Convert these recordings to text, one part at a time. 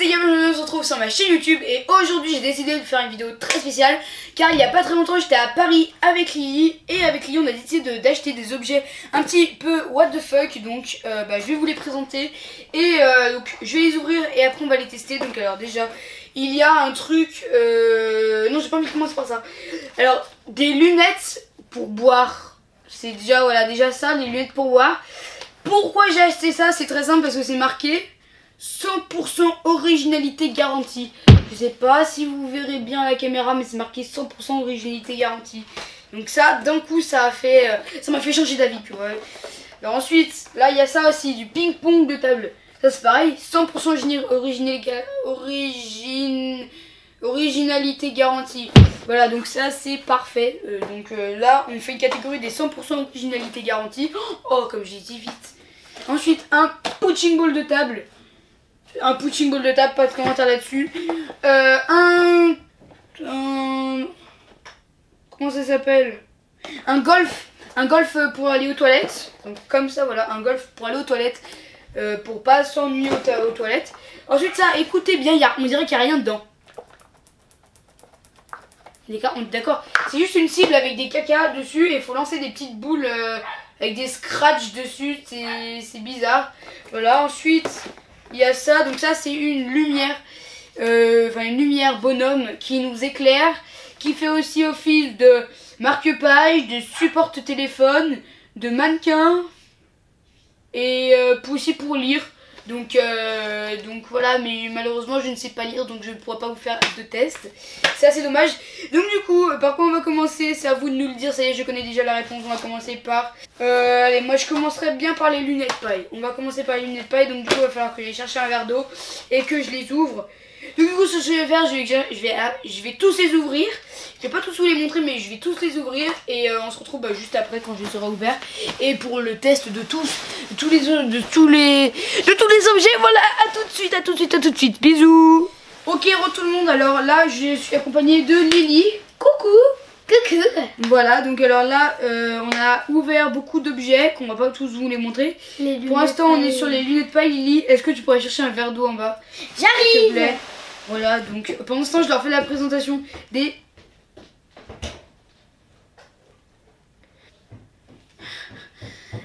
c'est Gabriel, on se retrouve sur ma chaîne YouTube et aujourd'hui j'ai décidé de faire une vidéo très spéciale car il n'y a pas très longtemps j'étais à Paris avec Lily et avec Lily on a décidé d'acheter des objets un petit peu what the fuck, donc je vais vous les présenter et donc je vais les ouvrir et après on va les tester. Donc alors déjà il y a un truc, non j'ai pas envie de commencer par ça. Alors des lunettes pour boire, c'est déjà voilà déjà ça, les lunettes pour boire. Pourquoi j'ai acheté ça? C'est très simple parce que c'est marqué 100% originalité garantie. Je sais pas si vous verrez bien à la caméra mais c'est marqué 100% originalité garantie. Donc ça d'un coup ça m'a fait changer d'avis, tu vois. Alors ensuite là il y a ça aussi, du ping pong de table. Ça c'est pareil, 100% originalité garantie. Voilà, donc ça c'est parfait. Là on fait une catégorie des 100% originalité garantie. Oh comme j'ai dit vite. Ensuite un punching ball de table. Un punching ball de table, pas de commentaire là-dessus. Comment ça s'appelle? Un golf pour aller aux toilettes. Donc comme ça voilà, un golf pour aller aux toilettes. Pour pas s'ennuyer aux toilettes. Ensuite ça, écoutez bien, on dirait qu'il n'y a rien dedans. D'accord, c'est juste une cible avec des caca dessus et il faut lancer des petites boules avec des scratchs dessus, c'est bizarre. Voilà, ensuite il y a ça, donc ça c'est une lumière, une lumière bonhomme qui nous éclaire, qui fait aussi office de marque-page, de support téléphone, de mannequin et aussi pour lire. Donc voilà, mais malheureusement je ne sais pas lire donc je ne pourrai pas vous faire de test. C'est assez dommage. Donc du coup, par quoi on va commencer? C'est à vous de nous le dire, ça y est je connais déjà la réponse. On va commencer par... allez, moi je commencerai bien par les lunettes paille. On va commencer par les lunettes paille, donc du coup il va falloir que j'aille chercher un verre d'eau et que je les ouvre. Donc du coup ce que je vais faire, je vais tous les ouvrir. Je vais pas tous vous les montrer mais je vais tous les ouvrir et on se retrouve juste après quand je les aurai ouverts. Et pour le test de tous les objets, voilà, à tout de suite, bisous. Ok tout le monde, alors là je suis accompagnée de Lily. Coucou. Coucou. Voilà, donc alors là on a ouvert beaucoup d'objets qu'on va pas tous vous les montrer. Pour l'instant on est sur les lunettes paille. Lily, est-ce que tu pourrais chercher un verre d'eau en bas? J'arrive. Voilà, donc pendant ce temps je leur fais la présentation des...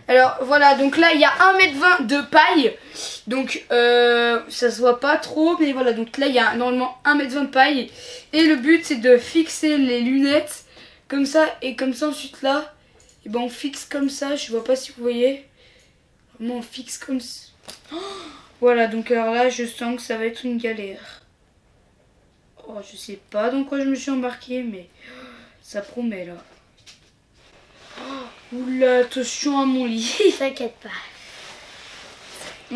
Alors voilà, donc là il y a 1,20 m de paille. Donc ça se voit pas trop, mais voilà, donc là il y a normalement 1,20 m de paille. Et le but c'est de fixer les lunettes comme ça et comme ça. Ensuite là, et ben on fixe comme ça, je vois pas si vous voyez. Vraiment on fixe comme ça. Oh, voilà, donc alors là je sens que ça va être une galère. Oh, je sais pas dans quoi je me suis embarquée, mais ça promet là. Oh, oula, attention à mon lit. T'inquiète pas.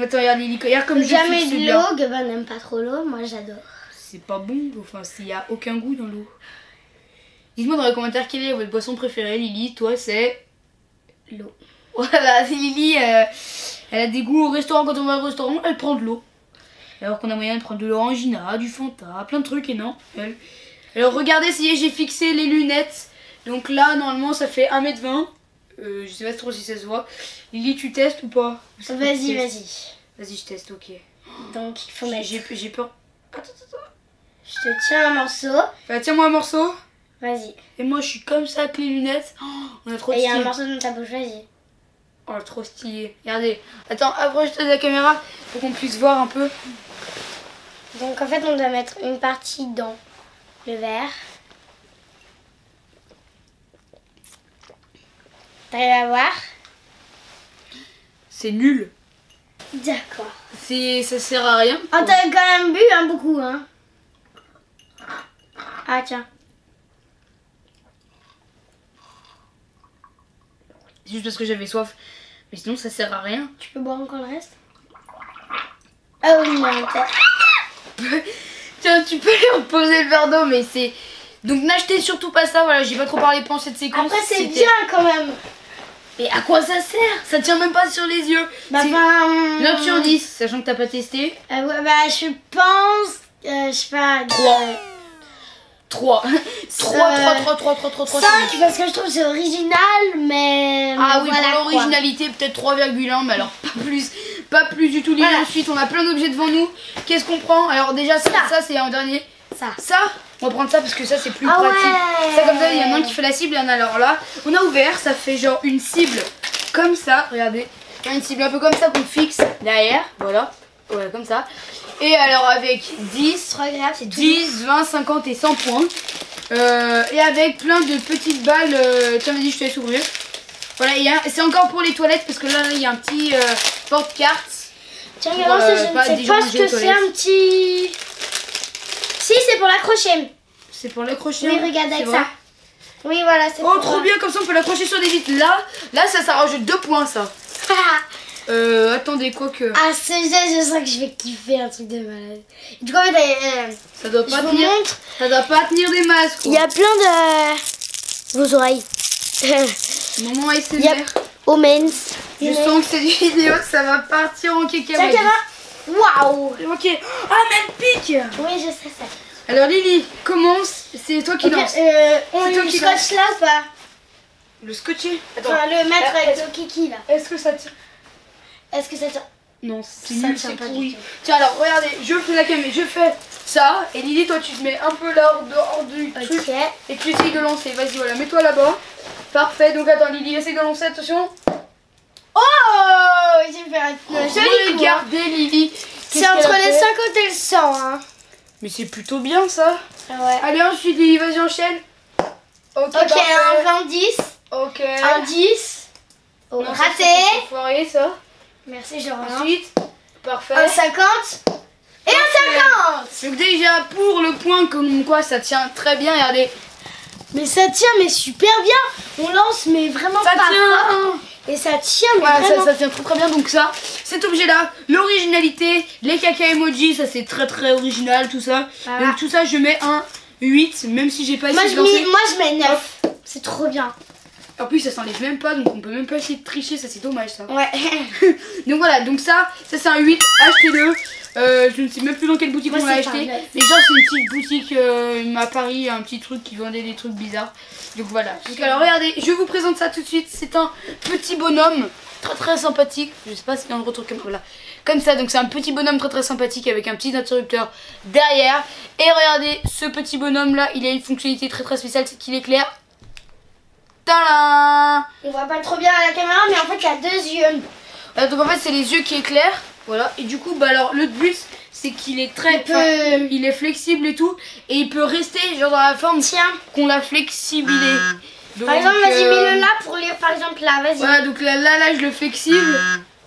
Attends, regarde Lily, regarde comme je jamais fixe de bien. l'eau, Gaba n'aime pas trop l'eau, moi j'adore. C'est pas bon, enfin s'il y a aucun goût dans l'eau. Dites-moi dans les commentaires quelle est votre boisson préférée. Lily, toi c'est l'eau. Voilà, c'est Lily, elle a des goûts au restaurant. Quand on va au restaurant, elle prend de l'eau. Alors qu'on a moyen de prendre de l'orangina, du Fanta, plein de trucs et non, elle. Alors regardez, ça y est, j'ai fixé les lunettes. Donc là, normalement, ça fait 1,20 m. Je sais pas trop si ça se voit. Lily, tu testes ou pas? Vas-y. Vas-y, je teste, ok. Donc il faut mettre... J'ai peur. Attends. Je te tiens un morceau. Bah, tiens-moi un morceau. Vas-y. Et moi, je suis comme ça avec les lunettes. Oh, on a trop Et stylé. il y a un morceau dans ta bouche, vas-y. Oh, trop stylé. Regardez. Attends, approche-toi de la caméra pour qu'on puisse voir un peu. Donc en fait, on doit mettre une partie dans le verre. T'arrives à voir? C'est nul. D'accord. Ça sert à rien. Ah, t'as quand même bu hein, beaucoup, hein? Ah, tiens. C'est juste parce que j'avais soif. Mais sinon, ça sert à rien. Tu peux boire encore le reste? Ah oui, non, Tiens, tu peux lui reposer le verre d'eau, mais c'est... Donc n'achetez surtout pas ça, voilà, j'ai pas trop parlé pendant cette séquence. Après, c'est bien quand même. Et à quoi ça sert? Ça tient même pas sur les yeux. Bah, note sur 10, sachant que t'as pas testé. Ouais, bah, je pense, je sais pas... 3. 3, 5 parce que je trouve que c'est original, mais ah oui, voilà, pour l'originalité, peut-être 3,1, mais alors pas plus du tout. Voilà. Ensuite, on a plein d'objets devant nous. Qu'est-ce qu'on prend? Alors déjà, ça c'est en dernier. Ça, on va prendre ça parce que ça c'est plus pratique. Ouais. Ça comme ça, il y en a un qui fait la cible et un alors là, on a ouvert, ça fait genre une cible comme ça, regardez. Une cible un peu comme ça qu'on fixe derrière, voilà. Ouais, comme ça. Et alors avec 10, 10, 20, 50 et 100 points. Et avec plein de petites balles. Tiens, vas-y, je te laisse ouvrir. Voilà, c'est encore pour les toilettes parce que là, il y a un petit porte-carte. Tiens, regarde, je ne sais pas ce que c'est un petit... Si, c'est pour l'accrocher. C'est pour l'accrocher. Oui, regarde avec ça. Oui, voilà, c'est oh, trop bien, comme ça on peut l'accrocher sur des vitres. Là, ça rajoute 2 points, ça. Attendez, quoi que... Ah, c'est je sens que je vais kiffer un truc de malade. Du coup, en fait, ça doit pas tenir des masques. Il y a plein de... Vos oreilles. Maman ASMR. Omens. Je sens que cette vidéo, ça va partir en cacahuète. Waouh. Ok. Ah, même pique. Oui, je sais ça. Alors Lily, commence. C'est toi qui lance. On le scotch là ou pas? Le scotcher. Attends. Enfin, le mettre avec le kiki là. Est-ce que ça tient? Est-ce que ça tient? Non, c'est nul, c'est pourri. Tiens, alors regardez, je fais la caméra, je fais ça. Et Lily, toi tu te mets un peu là dehors du truc. Et tu essayes de lancer. Vas-y, voilà, mets-toi là-bas. Parfait. Donc attends, Lily, essaye de lancer, attention. Oh, j'ai fait un joli coup. Regardez Lily. C'est entre les 50 et le 100. Hein. Mais c'est plutôt bien ça. Ouais. Allez, ensuite Lily, vas-y, enchaîne. Ok, un 20, 10. Ok. Un 10. Oh, non, raté. Foiré ça. Merci, je reviens. Ensuite, parfait. Un 50. Et un 50. Donc déjà, pour le point, comme quoi ça tient très bien, regardez. Mais ça tient, mais super bien. On lance, mais vraiment ça pas tient. Et ça tient, mais voilà, vraiment... ça tient très bien. Donc ça, cet objet-là, l'originalité, les caca emoji, ça c'est très original, tout ça. Voilà. Donc tout ça, je mets un 8, même si j'ai pas essayé de lancer. Moi, je mets 9. C'est trop bien. En plus, ça s'enlève même pas, donc on peut même pas essayer de tricher, ça c'est dommage ça. Ouais. Donc voilà, donc ça c'est un 8, achetez-le. Je ne sais même plus dans quelle boutique on l'a acheté. Mais genre c'est une petite boutique à Paris, un petit truc qui vendait des trucs bizarres. Donc voilà. Donc alors regardez, je vous présente ça tout de suite. C'est un petit bonhomme très sympathique. Je sais pas si dans le retour comme ça. Donc c'est un petit bonhomme très sympathique avec un petit interrupteur derrière. Et regardez, ce petit bonhomme là, il a une fonctionnalité très spéciale, c'est qu'il éclaire. Tadam! On voit pas trop bien à la caméra, mais en fait il y a 2 yeux. Donc en fait c'est les yeux qui éclairent. Voilà, et du coup, bah alors le but c'est qu'il est il est flexible et tout, et il peut rester genre dans la forme qu'on l'a flexibilé. Donc, par exemple, vas-y, mets-le là pour lire, par exemple là, vas-y. Voilà, donc là, je le flexible.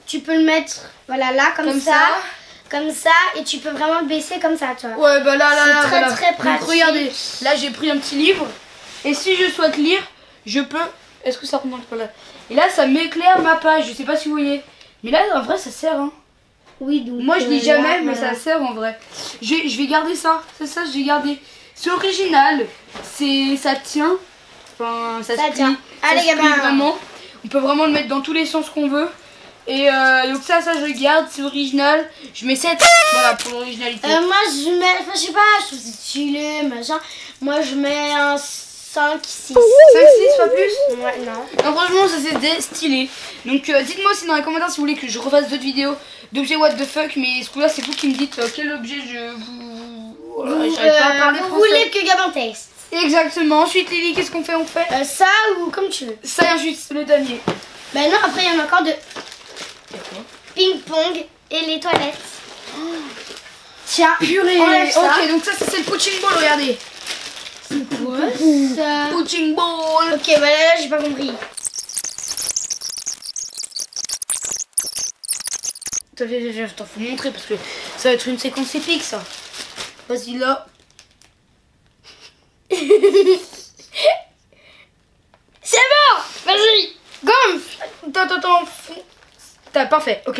Tu peux le mettre, voilà, là, comme ça. Comme ça, et tu peux vraiment le baisser comme ça, tu vois. Ouais, bah là, c'est très pratique. Donc regardez, là j'ai pris un petit livre, et si je souhaite lire, je peux. Est-ce que ça remonte pas là? Et là, ça m'éclaire ma page, je sais pas si vous voyez. Mais là, en vrai, ça sert, hein. Oui, donc moi je lis jamais, mais ça sert en vrai. Je vais garder ça, c'est ça, je vais garder. C'est original, ça tient. Enfin, ça se tient. Allez, les gars, vraiment. On peut vraiment le mettre dans tous les sens qu'on veut. Et donc ça je garde, c'est original. Je mets 7, voilà, pour l'originalité. Moi je mets, enfin, je sais pas, je trouve c'est stylé, machin. Moi je mets un 5, 6. 5, 6, pas plus? Ouais, non. Non, franchement, ça c'est stylé. Donc dites-moi aussi dans les commentaires si vous voulez que je refasse d'autres vidéos d'objets what the fuck. Mais ce coup-là, c'est vous qui me dites quel objet vous voulez que Gabin teste. Exactement. Ensuite, Lily, qu'est-ce qu'on fait? On fait ça ou comme tu veux. Ça et ensuite le damier. Bah non, après il y en a encore de ping-pong et les toilettes. Oh. Tiens, purée. Ok, donc ça c'est le punching ball, regardez. C'est quoi ça? Punching ball. Ok, bah là j'ai pas compris. Je t'en faut montrer parce que ça va être une séquence épique ça. Vas-y là. C'est bon. Vas-y. Gonfle. Attends. T'as parfait, ok.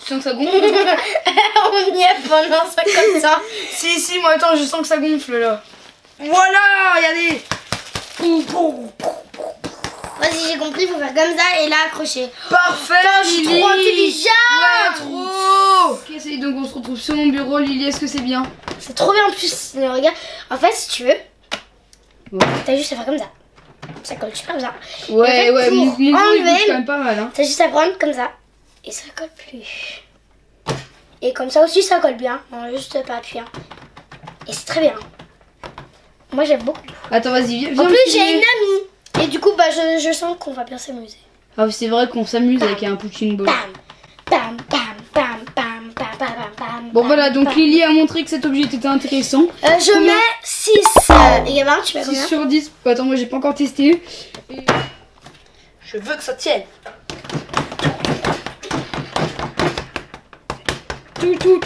Tu sens que ça gonfle? On y est pendant ça comme ça. Si, moi attends, je sens que ça gonfle là. Voilà, regardez. Vas-y, j'ai compris, faut faire comme ça et là accrocher. Parfait, je suis trop intelligent. Ouais, trop. Ok, donc on se retrouve retrouve sur mon bureau. Lily, est-ce que c'est bien? C'est trop bien en plus. Regarde. En fait, si tu veux, t'as juste à faire comme ça. Ça colle super bien. Ouais, en fait, ouais, mon enlever, il bouge quand même pas mal. Hein. T'as juste à prendre comme ça. Et ça colle plus. Et comme ça aussi, ça colle bien. Non, juste pas appuyer. Et c'est très bien. Moi, j'aime beaucoup. Attends, vas-y, viens. En plus, j'ai une amie. Et du coup, bah, je sens qu'on va bien s'amuser. Ah, c'est vrai qu'on s'amuse avec un punching ball. Bam, bam, bam, bam, bam, bam, bam. Bon, voilà, donc Lily a montré que cet objet était intéressant. Je mets 6. Et Gamin, tu mets combien? 6 sur 10. Attends, moi, j'ai pas encore testé. Et... je veux que ça tienne. Tout.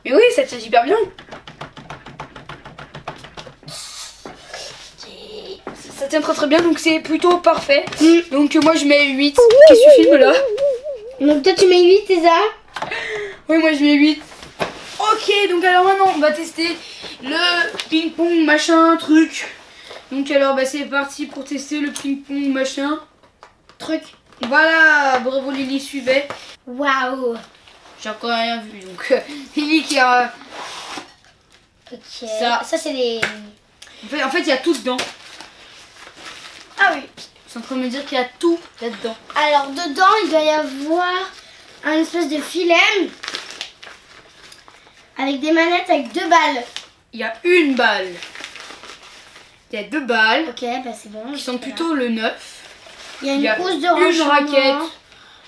Mais oui, ça tient super bien. Ça tient très bien, donc c'est plutôt parfait. Donc moi je mets 8. Qu'est-ce que tu filmes là? Donc toi tu mets 8, c'est ça? Oui, moi je mets 8. Ok, donc alors maintenant on va tester le ping-pong machin truc. Donc alors bah c'est parti pour tester le ping-pong machin truc. Voilà, bravo Lily, suivait. Waouh. J'ai encore rien vu, donc Lily qui a... Ok, ça c'est des... En fait il y a tout dedans. Ah oui. Je suis en train de me dire qu'il y a tout là-dedans. Alors dedans il doit y avoir un espèce de filet avec des manettes avec 2 balles. Il y a une balle. Il y a 2 balles. Ok, bah c'est bon. Qui sont plutôt le 9. Il y a une housse de rangement. Une raquette.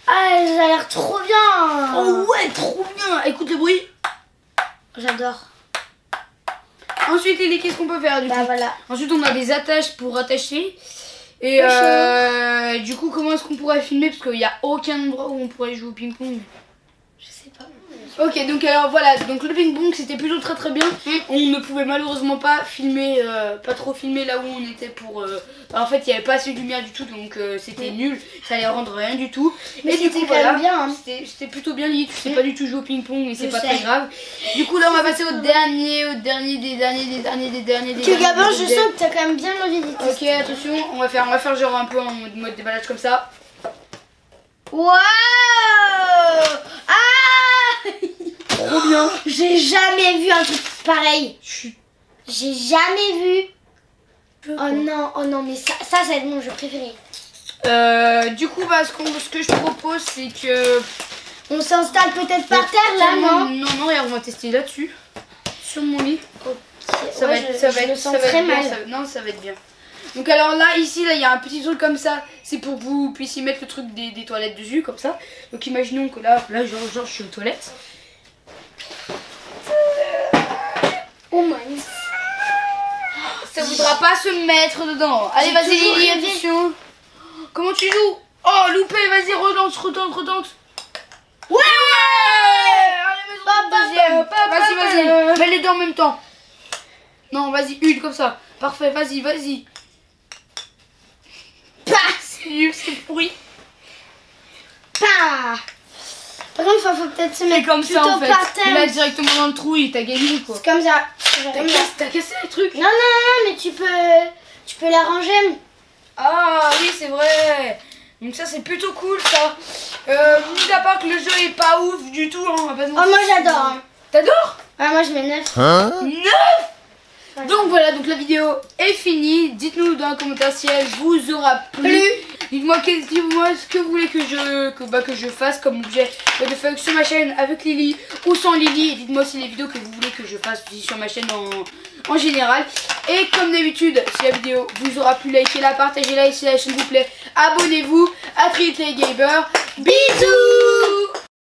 Ah, ça a l'air trop bien. Oh ouais, trop bien. Écoute le bruit. J'adore. Ensuite, Lily, qu'est-ce qu'on peut faire du coup? Voilà. Ensuite, on a des attaches pour attacher. Et du coup, comment est-ce qu'on pourrait filmer? Parce qu'il n'y a aucun endroit où on pourrait jouer au ping-pong. Je sais pas. Ok, donc alors voilà, donc le ping-pong c'était plutôt très bien. On ne pouvait malheureusement pas filmer, pas trop filmer là où on était pour... en fait il n'y avait pas assez de lumière du tout, donc c'était nul, ça allait rendre rien du tout. Mais et du coup voilà, bien, hein. c'était plutôt bien lié, tu sais pas du tout jouer au ping-pong mais c'est pas très grave. Du coup là on va passer au dernier des derniers. Que Gabin, je sens que t'as quand même bien envie d'y tester. Ok, attention, on va faire genre un peu en mode déballage comme ça. Waouh! Ah! Trop bien. J'ai jamais vu un truc pareil. J'ai jamais vu. Oh non, mais ça c'est mon jeu préféré. Du coup, bah, ce que je propose, c'est que... on s'installe peut-être par terre là, non? Non, regarde, on va tester là-dessus. Sur mon lit. Okay. Ça va être très mal. Non, ça va être bien. Donc alors là, ici, là, il y a un petit truc comme ça. C'est pour que vous puissiez mettre le truc des toilettes dessus, comme ça. Donc imaginons que là genre je suis aux toilettes. Oh my. Ça voudra pas se mettre dedans. Allez, vas-y Lily, attention. Comment tu joues? Oh, loupé, vas-y, relance. Ouais. Vas-y. Mets les deux en même temps. Non, vas-y, une comme ça. Parfait, vas-y. C'est nul, c'est pourri. Par contre, il faut peut-être se mettre comme ça en fait. par terre. Là directement dans le trou, t'as gagné quoi. C'est comme ça. T'as cassé les trucs. Non, mais tu peux l'arranger. Ah oui, c'est vrai. Donc ça c'est plutôt cool ça. Mis à part que le jeu est pas ouf du tout. Hein, moi j'adore. Hein. T'adores? Ah, moi je mets 9. 9. Donc voilà, donc la vidéo est finie. Dites-nous dans les commentaires si elle vous aura plu. Dites-moi ce que vous voulez que je fasse comme objet de fun sur ma chaîne avec Lily ou sans Lily. Et dites-moi aussi les vidéos que vous voulez que je fasse aussi sur ma chaîne en général. Et comme d'habitude, si la vidéo vous aura plu, likez-la, partagez-la. Et si la chaîne vous plaît, abonnez-vous. À très vite les gamers. Bisous.